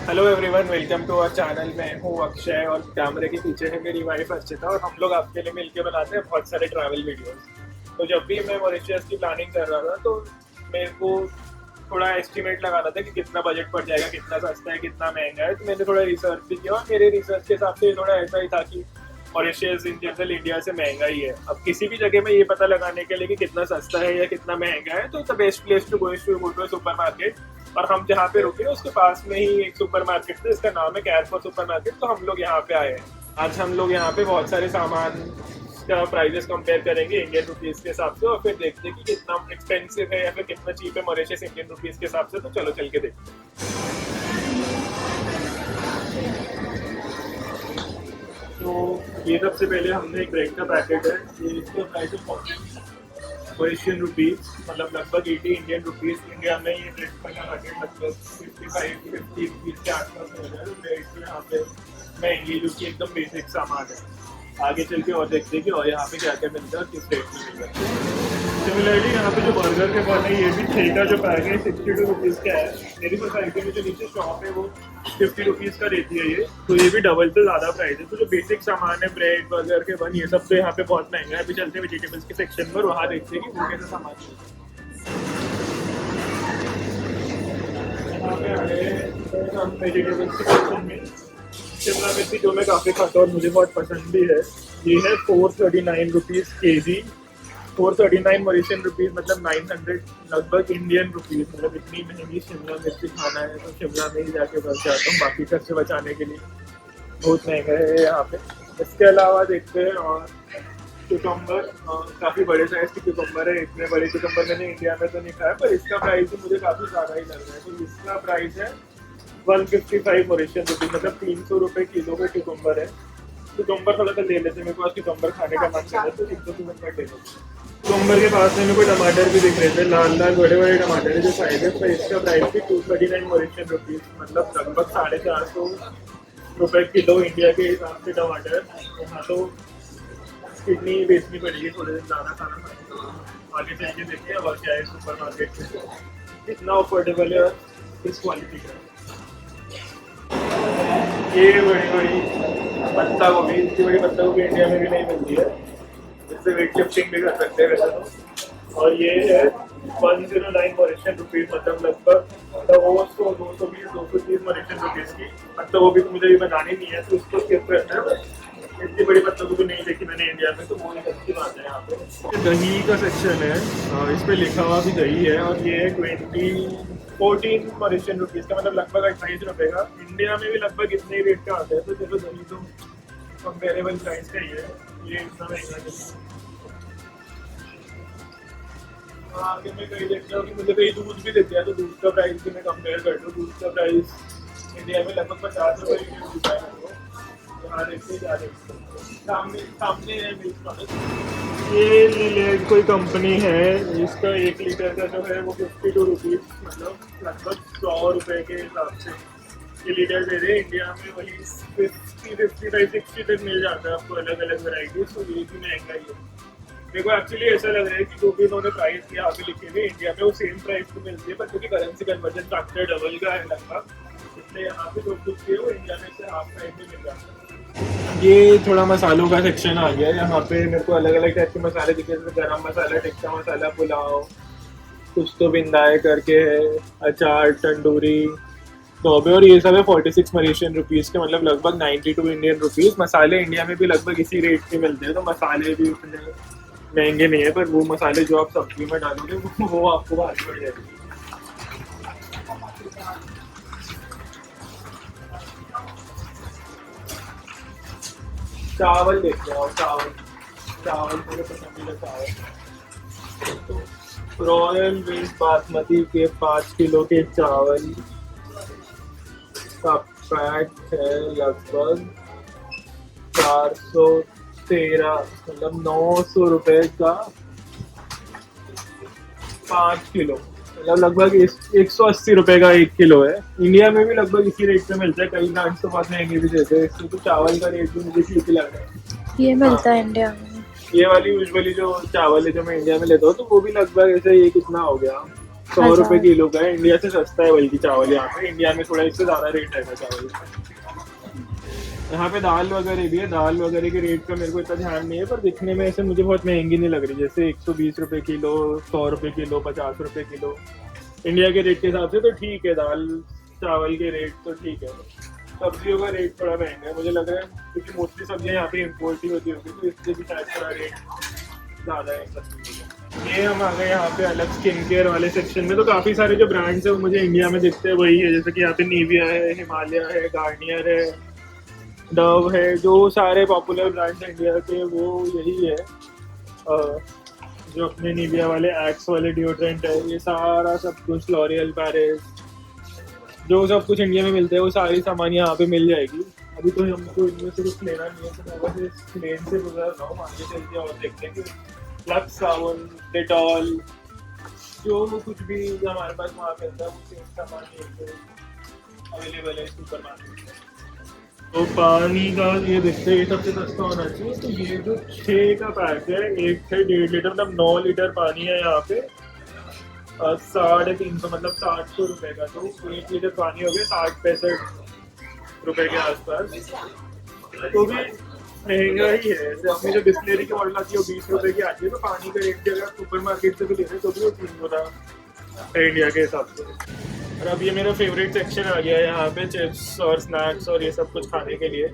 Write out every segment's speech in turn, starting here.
Hello everyone, welcome to our channel. मैं हूँ अक्षय और कैमरे के पीछे है मेरी वाइफ अर्चिता और हम लोग आपके लिए मिलके बनाते हैं बहुत सारे ट्रैवल वीडियोस। तो जब भी मैं मॉरिशस की प्लानिंग कर रहा था तो मेरे को थोड़ा एस्टिमेट लगाना था कि कितना बजट पड़ जाएगा, कितना सस्ता है, कितना महंगा है। तो मैंने थोड़ा रिसर्च भी किया और मेरे रिसर्च के हिसाब से थोड़ा ऐसा ही था कि मॉरिशस इन जनरल इंडिया से महंगा ही है। अब किसी भी जगह में ये पता लगाने के लिए कि कितना सस्ता है या कितना महंगा है, तो the best place to go to supermarket. और हम जहाँ पे रुके उसके पास में ही एक सुपर मार्केट था, इसका नाम है कैरफोर सुपर मार्केट। तो हम लोग यहाँ पे आए हैं। आज हम लोग यहाँ पे बहुत सारे सामान का प्राइजेस कंपेयर करेंगे इंडियन रुपीस के हिसाब से और फिर देखते हैं कि कितना एक्सपेंसिव है या फिर कितना चीप है मॉरिशस इंडियन रुपीस के हिसाब से। तो चलो चल के देखते हैं। तो ये सबसे पहले हमने एक ब्रेड का पैकेट है, ये इसका प्राइस है मॉरिशियन रुपीज, मतलब लगभग 80 इंडियन रुपीज। इंडिया में ये ब्रेड का पैकेट लगभग 55-50 रुपीज के आसपास हो जाए। ब्रेड तो यहाँ पे महंगी, जो कि एकदम बेसिक सामान है। आगे चल के और देखते हैं कि और यहाँ पे क्या क्या मिलता है और किस रेट में मिल रहा है। सिमिलरली यहाँ पे जो बर्गर के बन है, ये भी 6 का जो पैक है 62 रुपीज़ का है। मेरी सोसाइटी में जो नीचे शॉप है वो 50 रुपीज़ का देती है ये, तो ये भी डबल से ज़्यादा प्राइस है। तो जो बेसिक सामान है ब्रेड बर्गर के बन, ये सब तो यहाँ पे बहुत महंगा है। अभी चलते हैं वेजिटेबल्स के सेक्शन पर, वहाँ देखते हैं कि वो कैसा सामान है। यहाँ पे आ गए हम वेजिटेबल्स के सेक्शन में। शिमला मिर्ची जो मैं काफ़ी खाता हूँ और मुझे बहुत पसंद भी है, ये है 439 रुपीज़ के जी। 439 मॉरिशियन रुपीज़ मतलब 900 लगभग इंडियन रुपीज़। मतलब इतनी महंगी शिमला मिर्ची खाना है तो शिमला में ही जाके बच जाता हूँ, बाकी खर्चे बचाने के लिए। बहुत महंगा है यहाँ पे। इसके अलावा देखते हैं और क्यूकम्बर, काफ़ी बड़े साइज के क्यूकम्बर है। इतने बड़े क्यूकम्बर मैंने इंडिया में तो नहीं खाया, पर इसका प्राइस भी मुझे काफ़ी ज़्यादा ही लग रहा है। तो इसका प्राइस है 155 मॉरिशियन रुपीज़, मतलब 300 रुपये किलो का क्यूकम्बर है। क्यूकम्बर थोड़ा सा ले लेते हैं, मेरे को आज क्यूकम्बर खाने का मन कर रहा है तो 100 क्यूकम्बर ले लेते हैं। क्यूकम्बर के पास में मेरे को टमाटर भी दिख रहे थे, लाल लाल बड़े बड़े टमाटर है जो साइज है। पर इसका प्राइस भी 239 मॉरिशियन रुपीज़, मतलब लगभग 450 रुपये किलो इंडिया के हिसाब से टमाटर। यहाँ तो किडनी बेचनी पड़ेगी थोड़े दिन ज़्यादा खाना खाने को। आगे चल के देखिए और क्या है सुपर मार्केट में, कितना अफोर्डेबल है और किस क्वालिटी का है। ये बड़ी बड़ी पत्ता गोभी, इतनी बड़ी पत्ता गोभी इंडिया में भी नहीं मिलती है। इससे वेट लिफ्टिंग भी कर सकते हैं वैसे तो। और ये है 109 मॉरिशियन रुपीज़, मतलब लगभग 220-230 मॉरिशियन रुपीज़ की पत्ता गोभी। तो मुझे ये बनानी नहीं है तो उसको स्किप करना है। इतनी बड़ी पत्ता गोभी नहीं देखी मैंने इंडिया में, तो वो एक अच्छी बात है। यहाँ पे दही का सेक्शन है, इस पर लिखा हुआ भी दही है और ये 14 मॉरिशियन रुपीज़ का, मतलब लगभग 28 रुपये का। इंडिया में भी लगभग इतने ही रेट का आता है, तो चलो दही तो कंपेरेबल प्राइस का ही है, ये इतना महंगा नहीं। आगे मैं कहीं देखता हूँ कि मुझे कहीं दूध भी देते हैं, तो दूध का प्राइस भी मैं कंपेयर कर दूँ। दूध का प्राइस इंडिया में लगभग 50 रुपये लीटर मिलता है मेरे को। यहाँ देखते जा रहे सामने सामने है मिल्क प्रोडक्ट। ये लीलेड कोई कंपनी है, इसका 1 लीटर का जो है वो 52 रुपीज़, मतलब लगभग 100 रुपये के हिसाब से ये लीटर दे रहे हैं। इंडिया में वही 50-55-60 तक मिल जाता है आपको अलग अलग वेराइटीज। तो ये भी महंगा ही है। मेरे को एक्चुअली ऐसा लग रहा है कि जो भी इन्होंने प्राइस दिया आगे लिखे हुए इंडिया में वो सेम प्राइस पे मिलती है, पर क्योंकि करेंसी कन्वर्जन फैक्टर डबल का है लगभग, इसलिए यहाँ पे जो कुछ है वो इंडिया में से हाफ प्राइस में मिल जाता है। ये थोड़ा मसालों का सेक्शन आ गया है। यहाँ पे मेरे को अलग अलग टाइप के मसाले दिखे, जैसे गरम मसाला, टिक्का मसाला, पुलाव, कुछ तो बिंदाए करके है, अचार, तंदूरी, तोबे, और ये सब है 46 मॉरिशियन रुपीज़ के, मतलब लगभग 92 इंडियन रुपीज़। मसाले इंडिया में भी लगभग इसी रेट के मिलते हैं, तो मसाले भी उतने महंगे नहीं है। पर वो मसाले जो आप सब्जी में डालोगे वो आपको भारी पड़ जाएगी। चावल देखते हैं, और चावल चावल मेरे पसंदीदा चावल तो रॉयल मिल्क बासमती के 5 किलो के चावल का पैक है लगभग 413, मतलब 900 रुपये का 5 किलो, मतलब लगभग 180 रुपये का 1 किलो है। इंडिया में भी लगभग इसी रेट पे मिलता है, कई ब्रांड्स तो बहुत महंगे भी देते हैं। इसलिए तो चावल का रेट भी मुझे ठीक लग रहा है। ये मिलता है इंडिया में। ये वाली यूजुअली जो चावल है जो मैं इंडिया में लेता हूँ, तो वो भी लगभग ऐसे ये कितना हो गया 100 अच्छा। रुपये किलो का है, इंडिया से सस्ता है बल्कि चावल यहाँ पे। इंडिया में थोड़ा इससे ज़्यादा रेट है चावल का। यहाँ पे दाल वगैरह भी है, दाल वगैरह के रेट का मेरे को इतना ध्यान नहीं है, पर दिखने में ऐसे मुझे बहुत महंगी नहीं लग रही, जैसे 120 रुपये किलो, 100 रुपये किलो, 50 रुपये किलो। इंडिया के रेट के हिसाब से तो ठीक है, दाल चावल के रेट तो ठीक है। सब्जियों का रेट थोड़ा महंगा है मुझे लग रहा है, क्योंकि मोस्टली सब्जियाँ यहाँ पे इम्पोर्ट ही होती होगी, तो इसलिए भी शायद थोड़ा रेट ज़्यादा है सब्जी का। ये हम आ गए यहाँ पे अलग स्किन केयर वाले सेक्शन में, तो काफ़ी सारे जो ब्रांड्स है वो मुझे इंडिया में दिखते हैं वही है, जैसे कि यहाँ पे निविया है, हिमालय है, गार्नियर है, डव है, जो सारे पॉपुलर ब्रांड्स इंडिया के वो यही है। जो अपने निविया वाले एक्स वाले डिओड्रेंट है, ये सारा सब कुछ लॉरियल, पैरिस, जो सब कुछ इंडिया में मिलता है वो सारी सामान यहाँ पे मिल जाएगी। अभी तो हमको इनमें से कुछ लेना नहीं है, तो मैं बस इस लेन से गुजर रहा हूँ, आगे चल के और देखते हैं कि लक्स साबुन, डेटॉल, जो कुछ भी हमारे पास वहाँ मिलता है वो सेम सामान अवेलेबल है सुपर मार्केट में। तो पानी का ये देखते हैं, ये सबसे सस्ता होना चाहिए। तो ये जो 6 का पैक है, एक है 1.5 लीटर, मतलब 9 लीटर पानी है यहाँ पे, 350 मतलब 700 रुपये का। तो 1 लीटर पानी हो गया 60-65 रुपये के आसपास, तो भी महंगा ही है। जैसे अपनी जो बिस्लेरी की बॉटल आती है वो 20 रुपये की आती है, तो पानी का रेट अगर सुपर मार्केट से भी ले रहे तो भी वो 3 गुना है इंडिया के हिसाब से। और अब ये मेरा फेवरेट सेक्शन आ गया है यहाँ पे, चिप्स और स्नैक्स और ये सब कुछ खाने के लिए।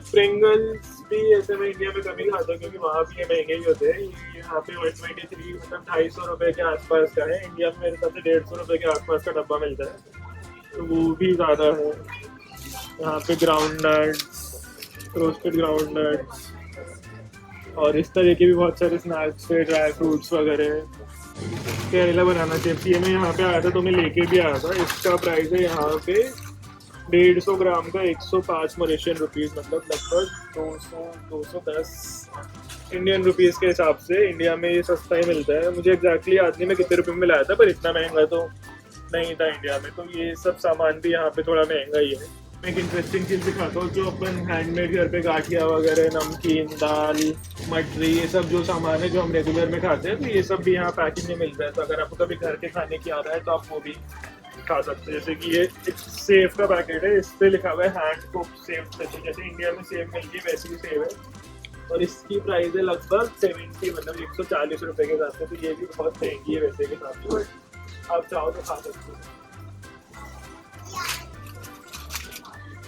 स्प्रिंगल्स भी ऐसे मैं इंडिया में कभी खाता हूँ, क्योंकि वहाँ भी ये महंगे ही होते हैं। ये यहाँ पे 123 मतलब 250 रुपये के आसपास का है, इंडिया में मेरे साथ 150 रुपये के आसपास का डब्बा मिलता है, तो वो भी ज़्यादा है। यहाँ पे ground nuts, roasted ground nuts और इस तरह के भी बहुत सारे स्नैक्स है, ड्राई फ्रूट्स वगैरह। केरला बनाना चिप्स, ये मैं यहाँ पे आया था तो मैं लेके भी आया था। इसका प्राइस है यहाँ पे 150 ग्राम का 105 मलेशियन रुपीज़, मतलब लगभग 210 इंडियन रुपीज़ के हिसाब से। इंडिया में ये सस्ता ही मिलता है, मुझे एग्जैक्टली याद नहीं मैं कितने रुपए में लाया था, पर इतना महंगा तो नहीं था इंडिया में। तो ये सब सामान भी यहाँ पे थोड़ा महंगा ही है। मैं एक इंटरेस्टिंग चीज़ दिखाता हूँ, जो अपन हैंडमेड घर पे गाठिया वगैरह, नमकीन, दाल, मटरी, ये सब जो सामान है जो हम रेगुलर में खाते हैं, तो ये सब भी यहाँ पैकिंग में मिलता है। तो अगर आपको कभी घर के खाने की आ रहा है तो आप वो भी खा सकते हैं। जैसे कि ये एक सेव का पैकेट है, इस पर लिखा हुआ है हैंड कुक सेव, जैसे इंडिया में सेव मिलती है वैसी ही सेव है, और इसकी प्राइस है लगभग 70 मतलब 140 रुपये के हिसाब से। तो ये भी बहुत महंगी है वैसे के हिसाब से, बट आप चाहो तो खा सकते हो।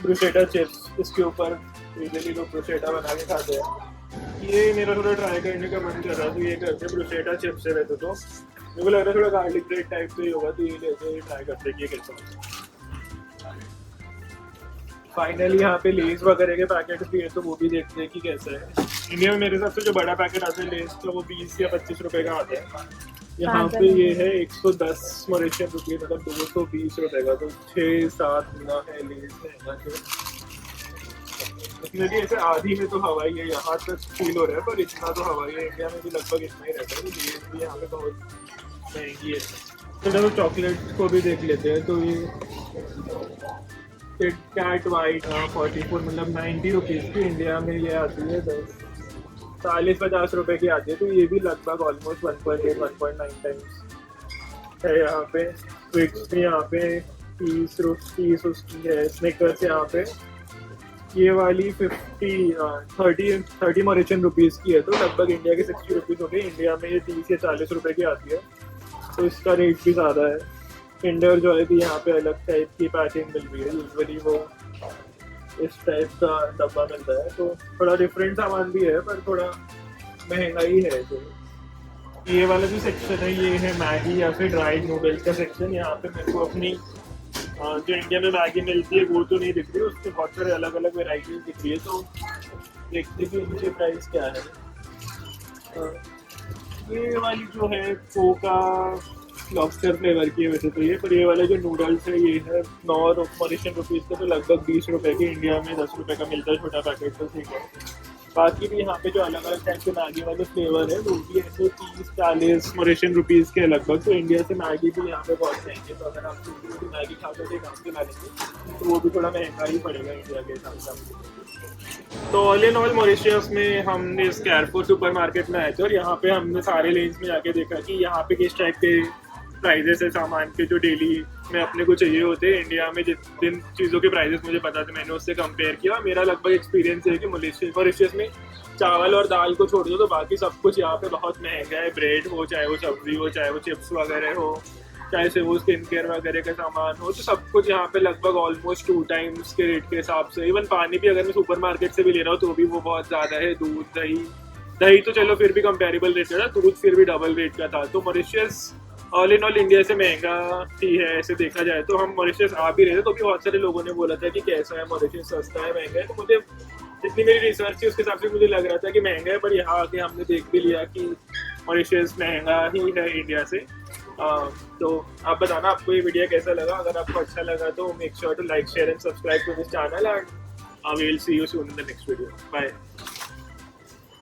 ब्रुशेटा चिप्स, इसके ऊपर यूजली लोग ब्रुशेटा बना के खाते हैं। ये मेरा थोड़ा ट्राई करने का मन कर रहा था, तो ये करते ब्रुशेटा चिप्स है। वैसे तो मेरे को लग रहा है थोड़ा गार्लिक ब्रेड टाइप का ही होगा, तो ये लेते हैं, ट्राई करते हैं कि ये कैसा होगा। फाइनली यहाँ पे लेस वगैरह के पैकेट भी है, तो वो भी देखते हैं कि कैसा है। इंडिया में मेरे हिसाब से जो बड़ा पैकेट आता है लेस का वो 20 या 25 रुपये का आता है। यहाँ पे ये है 110 मलेशियन रुपये, मतलब 220 रुपये का, तो 6-7 गुना है लेस महंगा। इसमें भी ऐसे आधी में तो हवाई है, यहाँ तक फील हो रहा है, पर इतना तो हवाई है। इंडिया में भी लगभग इतना ही रहता है, तो लेस भी यहाँ पे बहुत महंगी है। तो चलो चॉकलेट को भी देख लेते हैं। तो ये किट कैट वाइट 44 मतलब 90 रुपीज़ की, इंडिया में ये आती है 40-50 रुपये की आती है। तो ये भी लगभग ऑलमोस्ट 1.8-1.9 टाइम्स है यहाँ पे। स्वीट्स भी यहाँ पे 30 उसकी है। स्निकर्स यहाँ पे ये वाली 30 मलेशियन रुपीज़ की है, तो लगभग इंडिया के 60 रुपीज़ हो गए। इंडिया में ये 30 या 40 रुपये की आती है, तो इसका रेट भी ज़्यादा है। किंडर जॉय भी यहाँ पे अलग टाइप की पैकिंग मिल रही है, यूजुअली वो इस टाइप का डब्बा मिलता है, तो थोड़ा डिफरेंट सामान भी है, पर थोड़ा महंगा ही है। तो ये वाला जो सेक्शन है ये है मैगी या फिर ड्राइड नूडल्स का सेक्शन। यहाँ पे मेरे को अपनी जो इंडिया में मैगी मिलती है वो तो नहीं दिख रही, उसके बहुत सारे अलग अलग वेराइटीज दिख रही है। तो देखते कि इनकी प्राइस क्या है। ये वाली जो है कोका लॉबस्टर फ्लेवर की है वैसे तो ये, पर ये वाला जो नूडल्स है ये है 9 मलेशियन रुपीज़ का, तो लगभग 20 रुपये की। इंडिया में 10 रुपये का मिलता है छोटा पैकेट, तो ठीक है। बाकी भी यहाँ पे जो अलग अलग टाइप के मैगी वाले फ्लेवर है वो भी ऐसे 30-40 मलेशियन रुपीज़ के लगभग। तो इंडिया से मैगी भी यहाँ पे बहुत महंगी है, तो अगर आप मैगी खाते थे काम के लाएंगे तो वो भी थोड़ा महंगा ही पड़ेगा इंडिया के हिसाब से। तो ऑल इन ऑल मॉरिशस में हमने इस कैरफोर सुपर मार्केट में आए थे, और यहाँ पे हमने सारे लेन्स में जाके देखा कि यहाँ पे किस टाइप के प्राइजेस है सामान के जो डेली में अपने को चाहिए होते हैं इंडिया में, जिन चीज़ों के प्राइजेस मुझे पता थे मैंने उससे कंपेयर किया। मेरा लगभग एक्सपीरियंस है कि मॉरिशस में चावल और दाल को छोड़ दो तो बाकी सब कुछ यहाँ पे बहुत महंगा है। ब्रेड हो, चाहे वो सब्जी हो, चाहे वो चिप्स वगैरह हो, चाहे से वो स्किन केयर वगैरह का सामान हो, तो सब कुछ यहाँ पे लगभग ऑलमोस्ट 2 टाइम्स के रेट के हिसाब से। इवन पानी भी अगर मैं सुपरमार्केट से भी ले रहा हूँ तो भी वो बहुत ज़्यादा है। दूध, दही, दही तो चलो फिर भी कंपेरेबल रेट का था, दूध फिर भी डबल रेट का था। तो Mauritius all in all India से महंगा ही है ऐसे देखा जाए तो। हम मॉरिशस आ भी रहे थे तो भी बहुत सारे लोगों ने बोला था कि कैसा है मॉरिशस, सस्ता है, महंगा है। तो मुझे जितनी मेरी रिसर्च थी उसके हिसाब से मुझे लग रहा था कि महंगा है, पर यहाँ आके हमने देख भी लिया कि मॉरिशस महंगा ही है इंडिया से। तो आप बताना आपको ये वीडियो कैसा लगा। अगर आपको अच्छा लगा तो make sure to like, share and subscribe to this channel and I will see you soon in the next video. Bye.